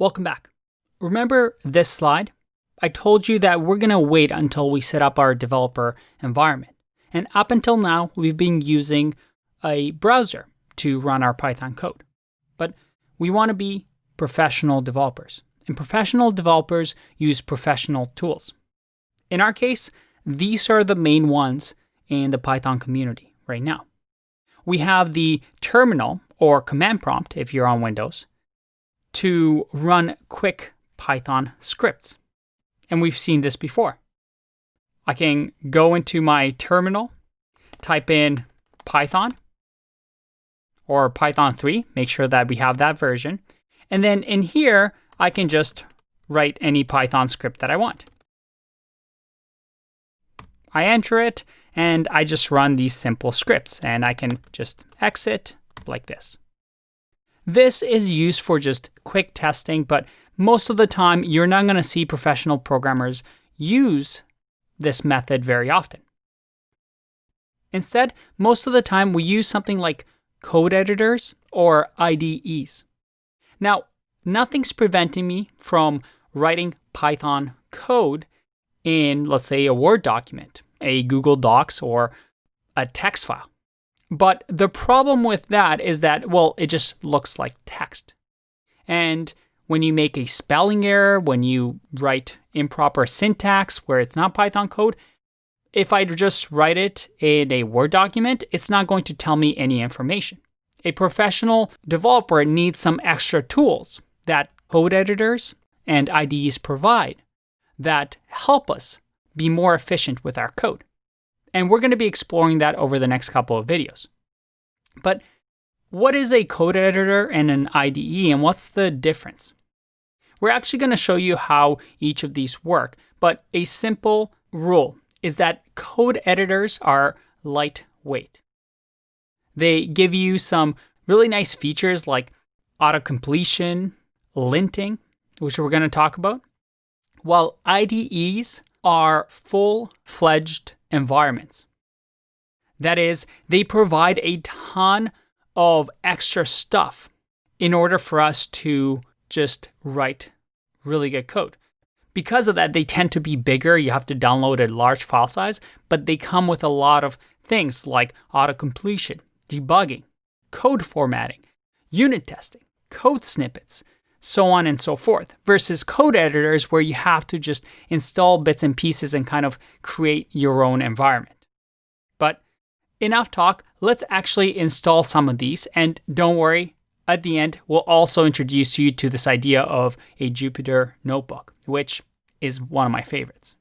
Welcome back. Remember this slide? I told you that we're going to wait until we set up our developer environment. And up until now, we've been using a browser to run our Python code. But we want to be professional developers. And professional developers use professional tools. In our case, these are the main ones in the Python community right now. We have the terminal or command prompt, if you're on Windows, to run quick Python scripts. And we've seen this before. I can go into my terminal, type in Python or Python 3, make sure that we have that version. And then in here, I can just write any Python script that I want. I enter it, and I just run these simple scripts, and I can just exit like this. This is used for just quick testing, but most of the time, you're not going to see professional programmers use this method very often. Instead, most of the time, we use something like code editors or IDEs. Now, nothing's preventing me from writing Python code in, let's say, a Word document, a Google Docs, or a text file. But the problem with that is that, well, it just looks like text. And when you make a spelling error, when you write improper syntax where it's not Python code, if I just write it in a Word document, it's not going to tell me any information. A professional developer needs some extra tools that code editors and IDEs provide that help us be more efficient with our code. And we're going to be exploring that over the next couple of videos. But what is a code editor and an IDE, and what's the difference? We're actually going to show you how each of these work, but a simple rule is that code editors are lightweight. They give you some really nice features like auto-completion, linting, which we're going to talk about, while IDEs are full-fledged environments. That is, they provide a ton of extra stuff in order for us to just write really good code. Because of that, they tend to be bigger. You have to download a large file size, but they come with a lot of things like auto-completion, debugging, code formatting, unit testing, code snippets, so on and so forth, versus code editors where you have to just install bits and pieces and kind of create your own environment. But enough talk, let's actually install some of these, and don't worry, at the end, we'll also introduce you to this idea of a Jupyter notebook, which is one of my favorites.